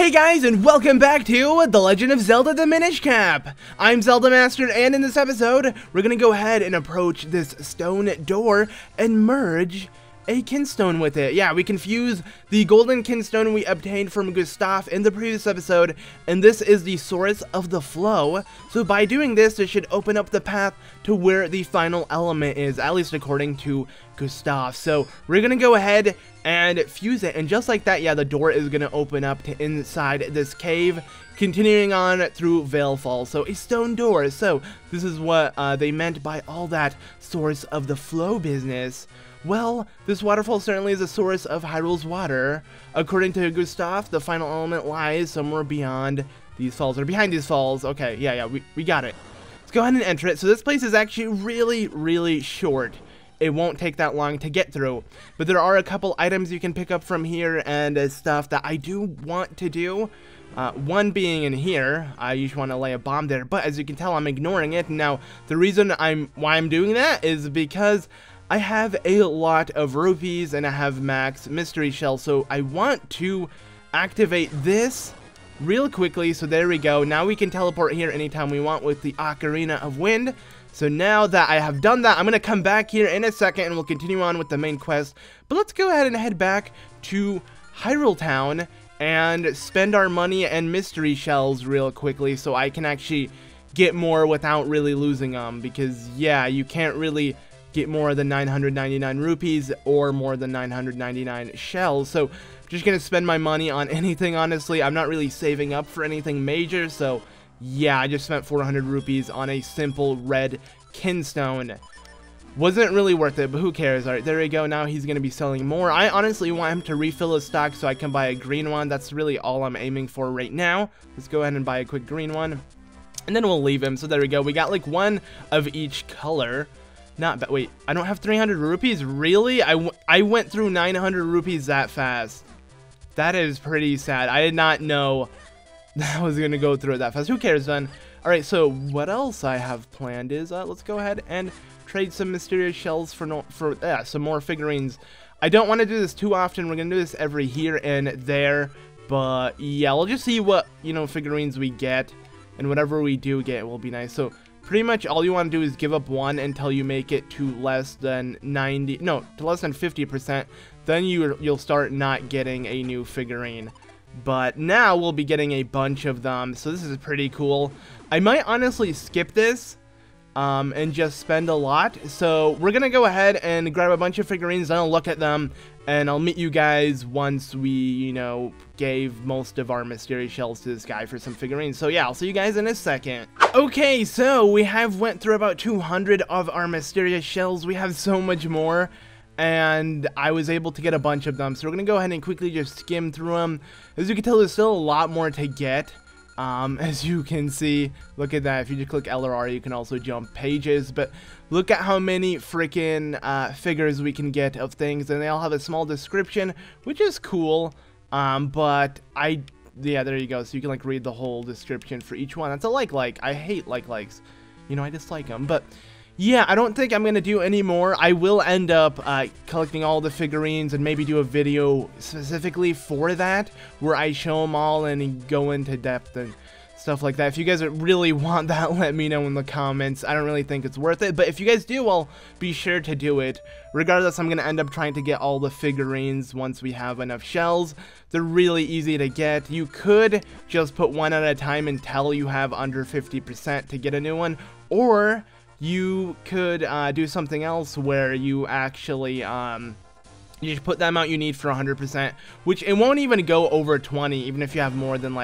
Hey guys, and welcome back to The Legend of Zelda the Minish Cap! I'm ZeldaMaster, and in this episode, we're gonna go ahead and approach this stone door and merge a Kinstone with it. Yeah, we can fuse the golden Kinstone we obtained from Gustav in the previous episode, and this is the source of the flow. So by doing this, it should open up the path to where the final element is, at least according to Gustav. So we're gonna go ahead and fuse it, and just like that, yeah, the door is gonna open up to inside this cave, continuing on through Veilfall. So a stone door. So this is what they meant by all that source of the flow business. Well, this waterfall certainly is a source of Hyrule's water. According to Gustav, the final element lies somewhere beyond these falls, or behind these falls. Okay, yeah, we got it. Let's go ahead and enter it. So this place is actually really short. It won't take that long to get through, but there are a couple items you can pick up from here and stuff that I do want to do. One being in here, I just want to lay a bomb there, but as you can tell, I'm ignoring it. Now, the reason why I'm doing that is because I have a lot of rupees and I have max mystery shell, so I want to activate this real quickly. So there we go. Now we can teleport here anytime we want with the Ocarina of Wind. So now that I have done that, I'm going to come back here in a second and we'll continue on with the main quest. But let's go ahead and head back to Hyrule Town and spend our money and mystery shells real quickly so I can actually get more without really losing them. Because, yeah, you can't really get more than 999 rupees or more than 999 shells. So I'm just going to spend my money on anything, honestly. I'm not really saving up for anything major, so yeah, I just spent 400 rupees on a simple red Kinstone. Wasn't really worth it, but who cares? Alright, there we go. Now he's going to be selling more. I honestly want him to refill his stock so I can buy a green one. That's really all I'm aiming for right now. Let's go ahead and buy a quick green one, and then we'll leave him. So there we go. We got like one of each color. Not bad. Wait, I don't have 300 rupees? Really? I went through 900 rupees that fast. That is pretty sad. I did not know that I was going to go through it that fast. Who cares then? Alright, so what else I have planned is, let's go ahead and trade some mysterious shells for some more figurines. I don't want to do this too often. We're going to do this every here and there. But yeah, we'll just see what, figurines we get. And whatever we do get will be nice. So pretty much all you want to do is give up one until you make it to less than 50%. Then you'll start not getting a new figurine. But now we'll be getting a bunch of them, so this is pretty cool. I might honestly skip this and just spend a lot. So we're gonna go ahead and grab a bunch of figurines, then I'll look at them, and I'll meet you guys once we, gave most of our mystery shells to this guy for some figurines. So yeah, I'll see you guys in a second. Okay, so we have went through about 200 of our mysterious shells. We have so much more, and I was able to get a bunch of them. So we're gonna go ahead and quickly just skim through them. As you can tell, there's still a lot more to get. As you can see, look at that. If you just click L or R, you can also jump pages. But look at how many freaking figures we can get of things, and they all have a small description, which is cool. But yeah, there you go. So you can read the whole description for each one. That's a like. I hate likes. I dislike them. But yeah, I don't think I'm going to do any more. I will end up collecting all the figurines and maybe do a video specifically for that, where I show them all and go into depth and stuff like that. If you guys really want that, let me know in the comments. I don't really think it's worth it, but if you guys do, I'll be sure to do it. Regardless, I'm going to end up trying to get all the figurines once we have enough shells. They're really easy to get. You could just put one at a time until you have under 50% to get a new one, or you could do something else where you actually you just put the amount you need for 100%, which it won't even go over 20, even if you have more than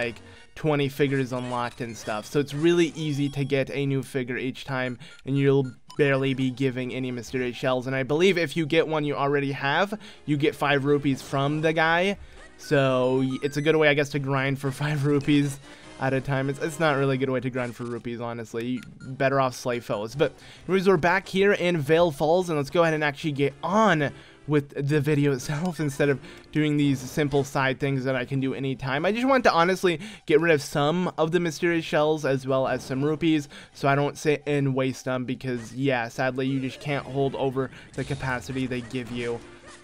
20 figures unlocked and stuff. So it's really easy to get a new figure each time, and you'll barely be giving any mysterious shells. And I believe if you get one you already have, you get 5 rupees from the guy. So it's a good way, I guess, to grind for 5 rupees at a time. It's not really a good way to grind for rupees, honestly. Better off slave foes. But anyways, we're back here in Vale Falls, and let's go ahead and actually get on with the video itself instead of doing these simple side things that I can do anytime. I just want to honestly get rid of some of the mysterious shells as well as some rupees, so I don't sit and waste them, because yeah, sadly you just can't hold over the capacity they give you.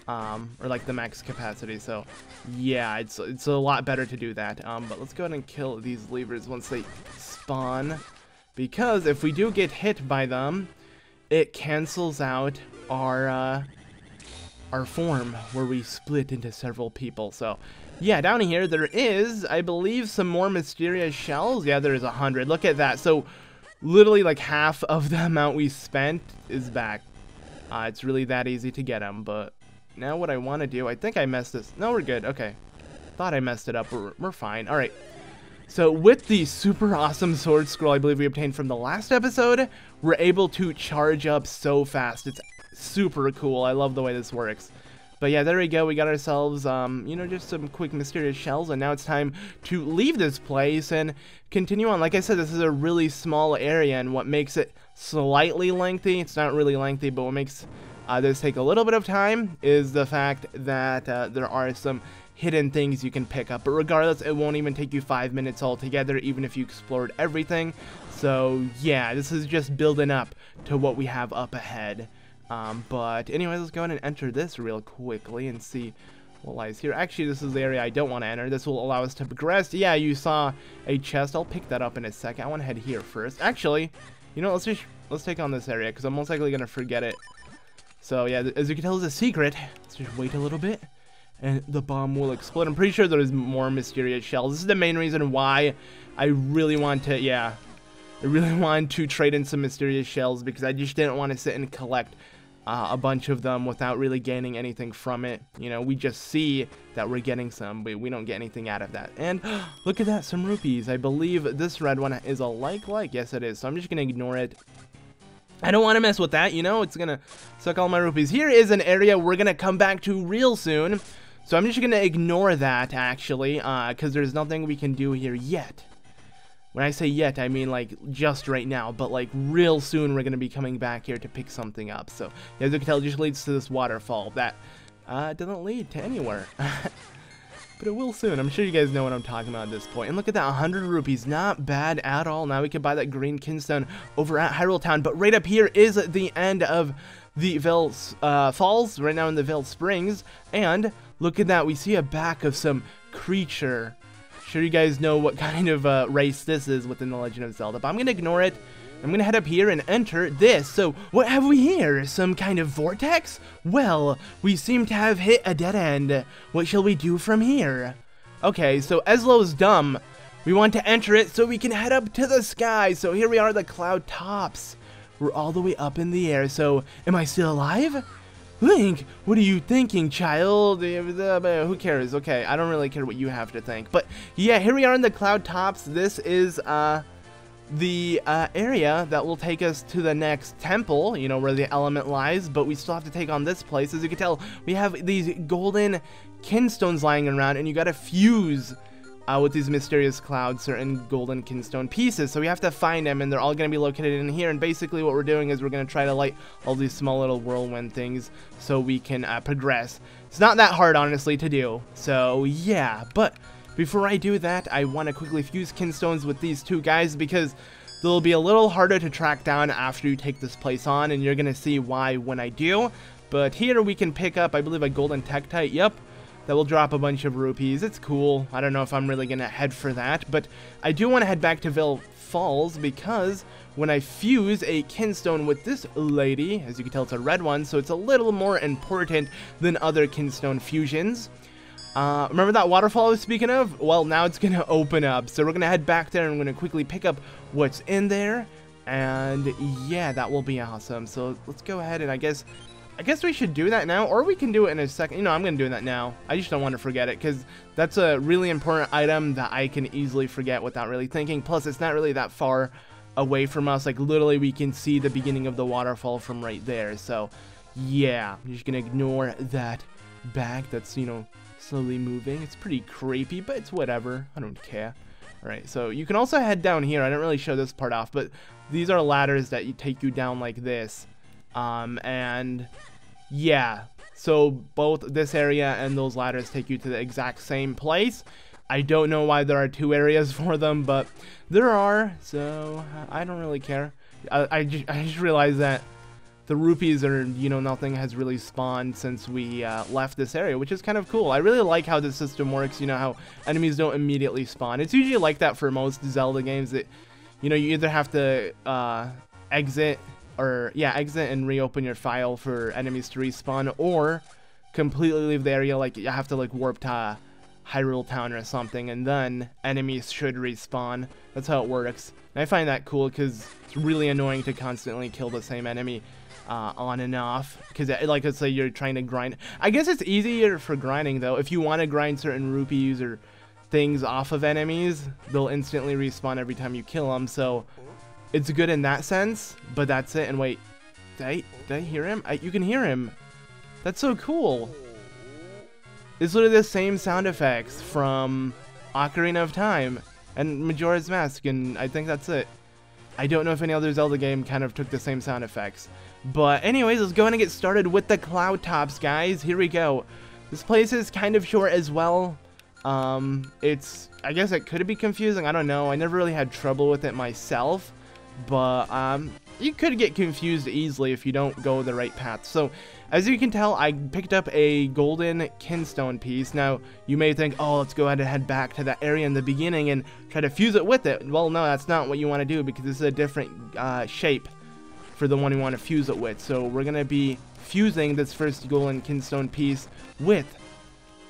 or like the max capacity. So yeah, it's a lot better to do that. But let's go ahead and kill these levers once they spawn, because if we do get hit by them, it cancels out our form where we split into several people. So yeah, down here there is, I believe, some more mysterious shells. Yeah, there is 100. Look at that. So literally like half of the amount we spent is back. It's really that easy to get them. But now what I want to do, I think I messed this. No, we're good. Okay. Thought I messed it up. We're fine. All right. So with the super awesome sword scroll I believe we obtained from the last episode, we're able to charge up so fast. It's super cool. I love the way this works. But yeah, there we go. We got ourselves, you know, just some quick mysterious shells. And now it's time to leave this place and continue on. Like I said, this is a really small area. And what makes it slightly lengthy, it's not really lengthy, but what makes this take a little bit of time is the fact that there are some hidden things you can pick up. But regardless, it won't even take you 5 minutes altogether, even if you explored everything. So yeah, this is just building up to what we have up ahead. But anyways, let's go ahead and enter this real quickly and see what lies here. Actually, this is the area I don't want to enter. This will allow us to progress. Yeah, you saw a chest. I'll pick that up in a second. I want to head here first. Actually, you know, let's take on this area because I'm most likely going to forget it. So yeah, as you can tell, it's a secret. Let's just wait a little bit and the bomb will explode. I'm pretty sure there's more mysterious shells. This is the main reason why I really want to, yeah, I really wanted to trade in some mysterious shells, because I just didn't want to sit and collect a bunch of them without really gaining anything from it. You know, we just see that we're getting some, but we don't get anything out of that. And look at that, some rupees. I believe this red one is a like. Yes, it is. So I'm just going to ignore it. I don't want to mess with that, you know, it's going to suck all my rupees. Here is an area we're going to come back to real soon. So I'm just going to ignore that, actually, because there's nothing we can do here yet. When I say yet, I mean like just right now, but like real soon we're going to be coming back here to pick something up. So as you can tell, it just leads to this waterfall that doesn't lead to anywhere. But it will soon. I'm sure you guys know what I'm talking about at this point. And look at that, 100 rupees. Not bad at all. Now we can buy that green Kinstone over at Hyrule Town. But right up here is the end of the Veil Falls, right now in the Veil Springs. And look at that, we see a back of some creature. Sure you guys know what kind of race this is within the Legend of Zelda, but I'm gonna ignore it. I'm gonna head up here and enter this. So what have we here? Some kind of vortex? Well, we seem to have hit a dead end. What shall we do from here? Okay, so Eslo's dumb. We want to enter it so we can head up to the sky. So here we are, the cloud tops. We're all the way up in the air. So am I still alive? Link, what are you thinking, child? Who cares? Okay, I don't really care what you have to think. But yeah, here we are in the cloud tops. This is the area that will take us to the next temple, you know, where the element lies. But we still have to take on this place. As you can tell, we have these golden Kinstones lying around, and you gotta fuse with these mysterious clouds certain golden Kinstone pieces. So we have to find them, and they're all going to be located in here. And basically what we're doing is we're going to try to light all these small little whirlwind things so we can progress. It's not that hard, honestly, to do. So yeah, but before I do that, I want to quickly fuse Kinstones with these two guys, because they'll be a little harder to track down after you take this place on, and you're going to see why when I do. But here we can pick up, I believe, a golden Tektite. Yep. That will drop a bunch of rupees. It's cool. I don't know if I'm really going to head for that, but I do want to head back to Veil Falls, because when I fuse a Kinstone with this lady, as you can tell, it's a red one, so it's a little more important than other Kinstone fusions. Remember that waterfall I was speaking of? Well, now it's going to open up, so we're going to head back there, and I'm going to quickly pick up what's in there, and yeah, that will be awesome. So let's go ahead, and I guess we should do that now, or we can do it in a second. You know, I'm going to do that now. I just don't want to forget it, because that's a really important item that I can easily forget without really thinking. Plus, it's not really that far away from us. Like, literally, we can see the beginning of the waterfall from right there. So, yeah, I'm just going to ignore that bag that's, you know, slowly moving. It's pretty creepy, but it's whatever. I don't care. All right, so you can also head down here. I didn't really show this part off, but these are ladders that take you down like this. And yeah, so both this area and those ladders take you to the exact same place. I don't know why there are two areas for them, but there are, so I don't really care. I just realized that the rupees are, you know, nothing has really spawned since we left this area, which is kind of cool. I really like how the system works, you know, how enemies don't immediately spawn. It's usually like that for most Zelda games, that, you know, you either have to exit and reopen your file for enemies to respawn, or completely leave the area, like you have to like warp to Hyrule Town or something, and then enemies should respawn. That's how it works. And I find that cool because it's really annoying to constantly kill the same enemy on and off, because like, let's say you're trying to grind. I guess it's easier for grinding though. If you want to grind certain rupees or things off of enemies, they'll instantly respawn every time you kill them, so it's good in that sense. But that's it. And wait, did I hear him? You can hear him. That's so cool. It's literally the same sound effects from Ocarina of Time and Majora's Mask, and I think that's it. I don't know if any other Zelda game kind of took the same sound effects. But anyways, let's go ahead and get started with the cloud tops, guys. Here we go. This place is kind of short as well. I guess it could be confusing. I don't know. I never really had trouble with it myself. But you could get confused easily if you don't go the right path. So as you can tell, I picked up a golden Kinstone piece. Now you may think, oh, let's go ahead and head back to that area in the beginning and try to fuse it with it. Well, no, that's not what you want to do, because this is a different shape for the one you want to fuse it with. So we're gonna be fusing this first golden Kinstone piece with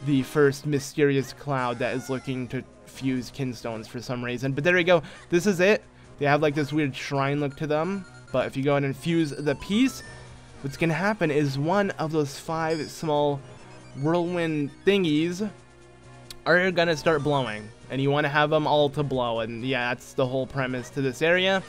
the first mysterious cloud that is looking to fuse Kinstones for some reason. But there we go. This is it. They have like this weird shrine look to them. But if you go ahead and fuse the piece, what's going to happen is one of those 5 small whirlwind thingies are going to start blowing. And you want to have them all to blow. And yeah, that's the whole premise to this area.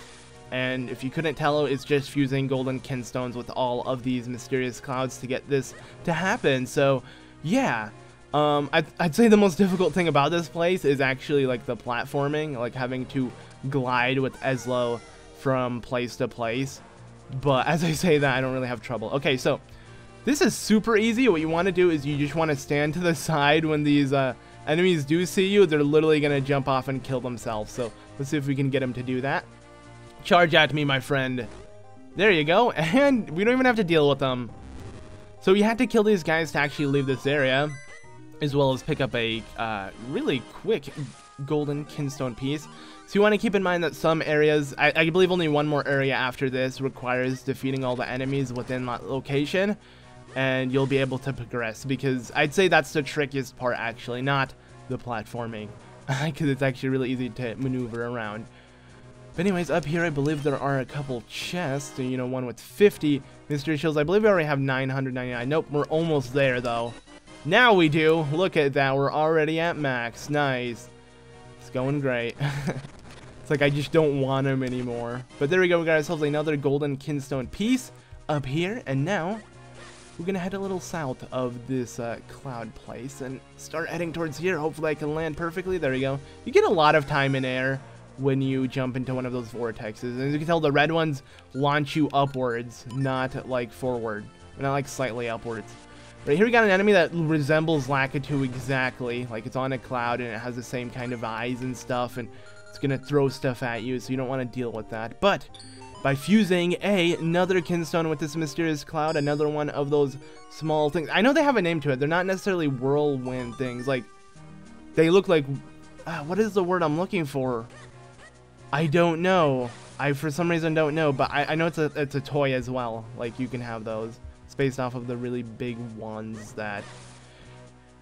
And if you couldn't tell, it's just fusing golden Kinstones with all of these mysterious clouds to get this to happen. So yeah, I'd say the most difficult thing about this place is actually like the platforming, like having to glide with Eslo from place to place. But as I say that, I don't really have trouble. Okay, so this is super easy. What you want to do is you just want to stand to the side when these enemies do see you. They're literally going to jump off and kill themselves. So let's see if we can get them to do that. Charge at me, my friend. There you go. And we don't even have to deal with them. So you had to kill these guys to actually leave this area, as well as pick up a really quick golden Kinstone piece. So you want to keep in mind that some areas, I believe only one more area after this requires defeating all the enemies within that location, and you'll be able to progress, because I'd say that's the trickiest part actually, not the platforming, because it's actually really easy to maneuver around. But anyways, up here I believe there are a couple chests, you know, one with 50 mystery shields. I believe we already have 999. Nope, we're almost there though. Now we do. Look at that, we're already at max. Nice. It's going great. It's like I just don't want them anymore. But there we go, we got ourselves another golden Kinstone piece up here. And now we're gonna head a little south of this cloud place and start heading towards here. Hopefully I can land perfectly. There we go. You get a lot of time in air when you jump into one of those vortexes. And as you can tell, the red ones launch you upwards, not like forward, not like slightly upwards. Right here we got an enemy that resembles Lakitu exactly. Like it's on a cloud and it has the same kind of eyes and stuff, and it's gonna throw stuff at you, so you don't want to deal with that. But by fusing another Kinstone with this mysterious cloud, another one of those small things. I know they have a name to it. They're not necessarily whirlwind things. Like, they look like, what is the word I'm looking for? I don't know. I for some reason don't know, but I know it's a toy as well. Like, you can have those. It's based off of the really big ones that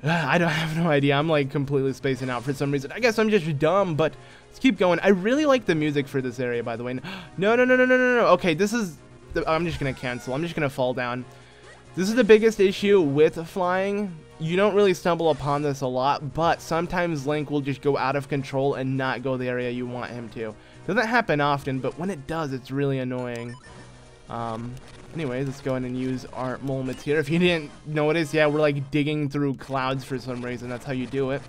I have no idea. I'm like completely spacing out for some reason. I guess I'm just dumb, but let's keep going. I really like the music for this area, by the way. No. Okay, this is I'm just gonna cancel. I'm just gonna fall down. This is the biggest issue with flying. You don't really stumble upon this a lot, but sometimes Link will just go out of control and not go the area you want him to. Doesn't happen often, but when it does, it's really annoying. Anyways, let's go ahead and use our moments here. If you didn't notice, yeah, we're like digging through clouds for some reason. That's how you do it.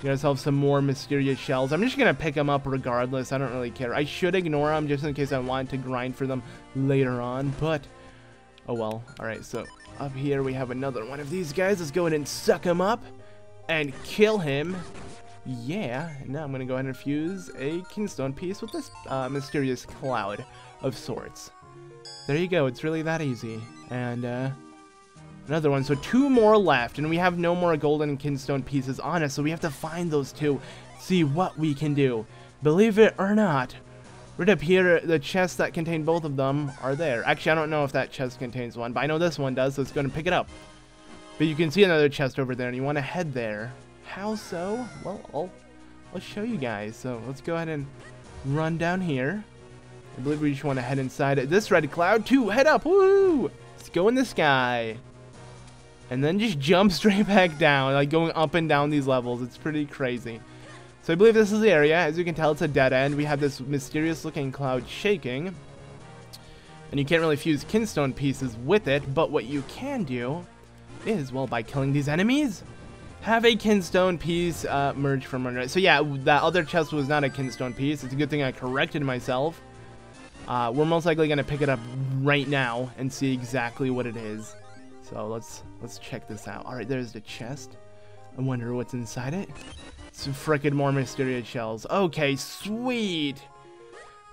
Get ourselves some more mysterious shells. I'm just gonna pick them up regardless. I don't really care. I should ignore them just in case I want to grind for them later on, but oh well. Alright, so up here we have another one of these guys. Let's go ahead and suck him up and kill him. Yeah, and now I'm gonna go ahead and fuse a Kinstone piece with this mysterious cloud of sorts. There you go. It's really that easy. And another one. So 2 more left, and we have no more golden kinstone pieces on us, so we have to find those 2, see what we can do. Believe it or not, right up here, the chests that contain both of them are there. Actually, I don't know if that chest contains one, but I know this one does, so let's go and pick it up. But you can see another chest over there, and you want to head there. How so? Well, I'll show you guys. So let's go ahead and run down here. I believe we just want to head inside this red cloud too. Head up, woo! Let's go in the sky. And then just jump straight back down, like going up and down these levels. It's pretty crazy. So I believe this is the area. As you can tell, it's a dead end. We have this mysterious looking cloud shaking. And you can't really fuse kinstone pieces with it, but what you can do is, well, by killing these enemies, have a kinstone piece merge from under it. So yeah, that other chest was not a kinstone piece. It's a good thing I corrected myself. We're most likely going to pick it up right now and see exactly what it is. So let's check this out. All right, there's the chest. I wonder what's inside it. Some frickin' more mysterious shells. Okay, sweet.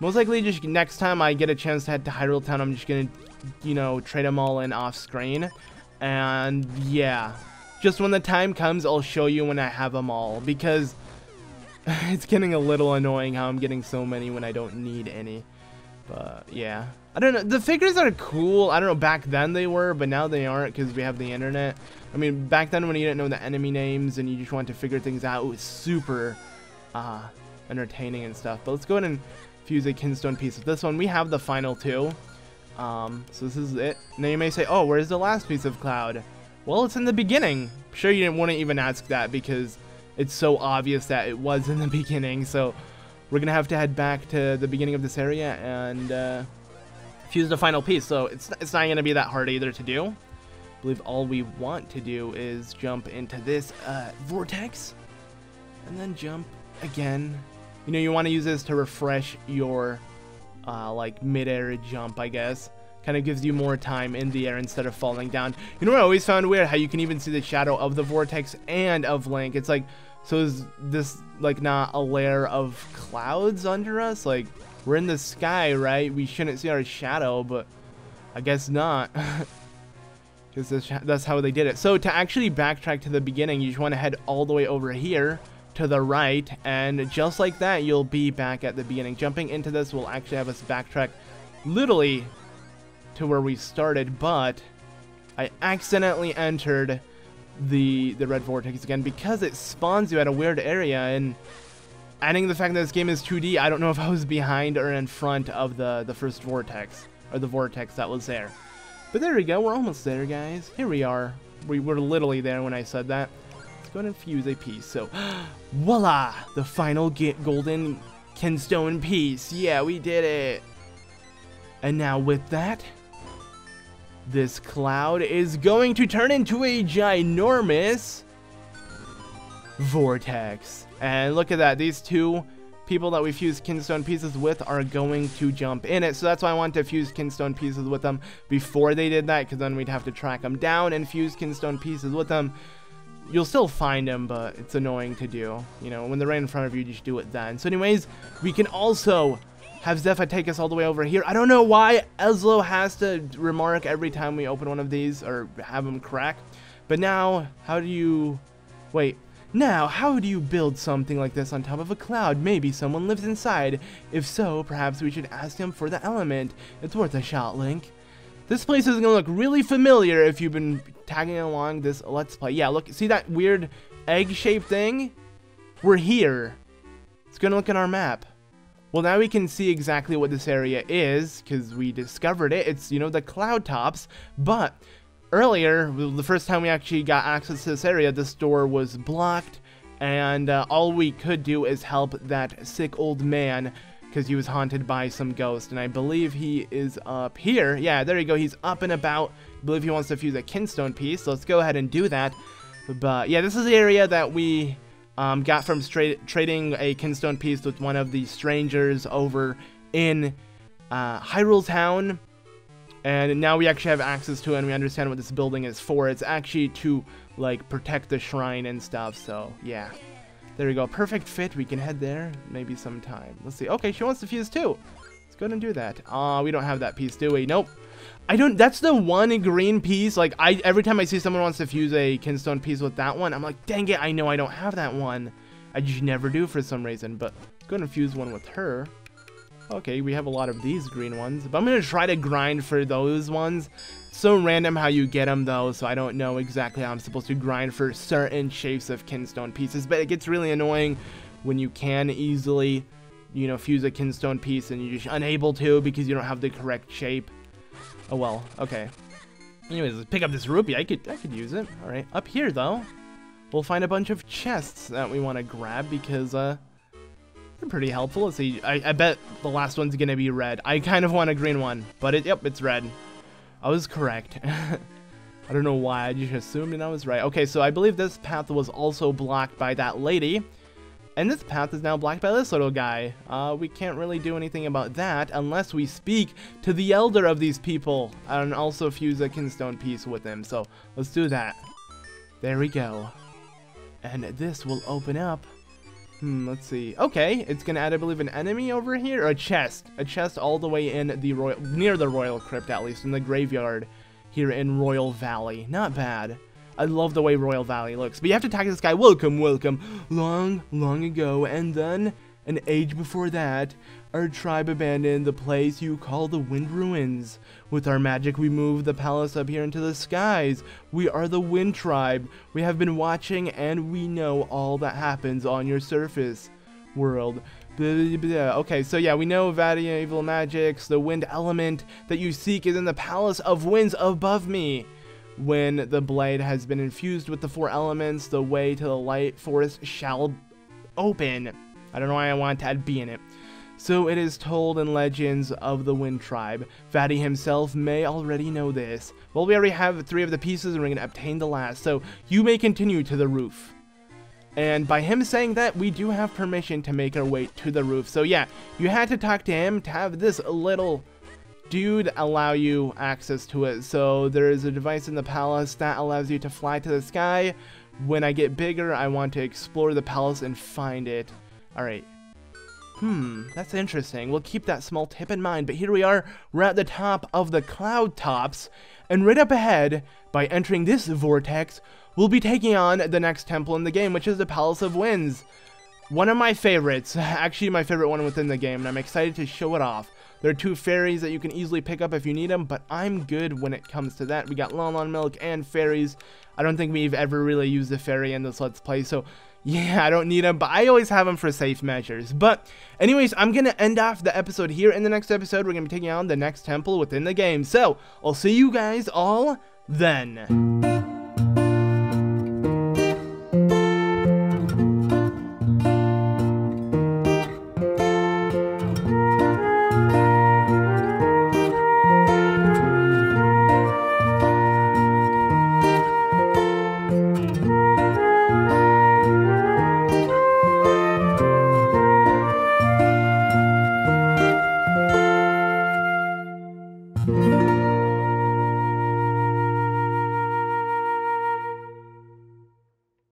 Most likely, just next time I get a chance to head to Hyrule Town, I'm just gonna, you know, trade them all in off screen. And yeah, just when the time comes, I'll show you when I have them all, because it's getting a little annoying how I'm getting so many when I don't need any. But yeah, I don't know. The figures are cool. I don't know, back then they were, but now they aren't because we have the internet. I mean, back then when you didn't know the enemy names and you just wanted to figure things out, it was super entertaining and stuff. But let's go ahead and fuse a kinstone piece with this one. We have the final 2. So this is it. Now you may say, oh, where's the last piece of cloud? Well, it's in the beginning. I'm sure you wouldn't even ask that because it's so obvious that it was in the beginning. So we're gonna have to head back to the beginning of this area and fuse the final piece. So it's not gonna be that hard either to do. I believe all we want to do is jump into this vortex and then jump again. You know, you want to use this to refresh your like mid-air jump, I guess. Kind of gives you more time in the air instead of falling down. You know what I always found weird? How you can even see the shadow of the vortex and of Link. It's like, so is this like not a layer of clouds under us? Like, we're in the sky, right? We shouldn't see our shadow, but I guess not. Because that's how they did it. So to actually backtrack to the beginning, you just want to head all the way over here to the right, and just like that, you'll be back at the beginning. Jumping into this will actually have us backtrack literally to where we started, but I accidentally entered the red vortex again because it spawns you at a weird area, and adding the fact that this game is 2D, I don't know if I was behind or in front of the first vortex, or the vortex that was there. But there we go, we're almost there, guys. Here we are. We were literally there when I said that. Let's go ahead and fuse a piece. So, voila! The final golden kinstone piece. Yeah, we did it! And now with that, this cloud is going to turn into a ginormous vortex. And look at that, these 2 people that we fused kinstone pieces with are going to jump in it. So that's why I want to fuse kinstone pieces with them before they did that, because then we'd have to track them down and fuse kinstone pieces with them. You'll still find them, but it's annoying to do. You know, when they're right in front of you, just do it then. So anyways, we can also have Zephyr take us all the way over here. I don't know why Ezlo has to remark every time we open one of these or have him crack. But now, how do you... Wait. Now, how do you build something like this on top of a cloud? Maybe someone lives inside. If so, perhaps we should ask him for the element. It's worth a shot, Link. This place is going to look really familiar if you've been tagging along this Let's Play. Yeah, look, see that weird egg-shaped thing? We're here. Let's go and look at our map. Well, now we can see exactly what this area is, because we discovered it. It's, you know, the cloud tops, but earlier, the first time we actually got access to this area, this door was blocked, and all we could do is help that sick old man, because he was haunted by some ghost, and I believe he is up here. Yeah, there you go, he's up and about. I believe he wants to fuse a kinstone piece, so let's go ahead and do that. But yeah, this is the area that we got from trading a kinstone piece with one of the strangers over in Hyrule Town. And now we actually have access to it, and we understand what this building is for. It's actually to, like, protect the shrine and stuff, so, yeah. There we go. Perfect fit. We can head there maybe sometime. Let's see. Okay, she wants to fuse too. Let's go ahead and do that. We don't have that piece, do we? Nope. I don't. That's the one green piece. Like, every time I see someone wants to fuse a Kinstone piece with that one, I'm like, dang it, I know I don't have that one. I just never do for some reason. But go ahead and fuse one with her. Okay, we have a lot of these green ones, but I'm gonna try to grind for those ones. It's so random how you get them though, so I don't know exactly how I'm supposed to grind for certain shapes of Kinstone pieces. But it gets really annoying when you can easily, you know, fuse a Kinstone piece and you're just unable to because you don't have the correct shape. Oh well, okay. Anyways, let's pick up this rupee. I could use it. All right, up here though, we'll find a bunch of chests that we want to grab because they're pretty helpful. Let's see. I bet the last one's gonna be red. I kind of want a green one, but yep, it's red. I was correct. I don't know why. I just assumed and I was right. Okay, so I believe this path was also blocked by that lady. And this path is now blocked by this little guy. We can't really do anything about that unless we speak to the elder of these people and also fuse a Kinstone piece with him. So let's do that. There we go. And this will open up. Let's see. Okay, it's gonna add, I believe, an enemy over here, or a chest all the way in the near the royal crypt, at least in the graveyard here in Royal Valley. Not bad. I love the way Royal Valley looks. But you have to attack this guy. Welcome, welcome. Long, long ago, and then an age before that, our tribe abandoned the place you call the Wind Ruins. With our magic, we moved the palace up here into the skies. We are the Wind Tribe. We have been watching, and we know all that happens on your surface world. Blah, blah, blah. Okay, so yeah, we know Vaati evil magics. The wind element that you seek is in the Palace of Winds above me. When the blade has been infused with the 4 elements, the way to the light forest shall open. I don't know why I want to add B in it. So it is told in Legends of the Wind Tribe. Vaati himself may already know this. Well, we already have 3 of the pieces and we're going to obtain the last. So you may continue to the roof. And by him saying that, we do have permission to make our way to the roof. So yeah, you had to talk to him to have this little dude allow you access to it. So there is a device in the palace that allows you to fly to the sky. When I get bigger, I want to explore the palace and find it. Alright. That's interesting. We'll keep that small tip in mind. But here we are. We're at the top of the cloud tops. And right up ahead, by entering this vortex, we'll be taking on the next temple in the game, which is the Palace of Winds. One of my favorites. Actually, my favorite one within the game. And I'm excited to show it off. There are 2 fairies that you can easily pick up if you need them, but I'm good when it comes to that. We got Malon milk and fairies. I don't think we've ever really used a fairy in this Let's Play, so yeah, I don't need them, but I always have them for safe measures. But anyways, I'm going to end off the episode here. In the next episode, we're going to be taking on the next temple within the game. So, I'll see you guys all then.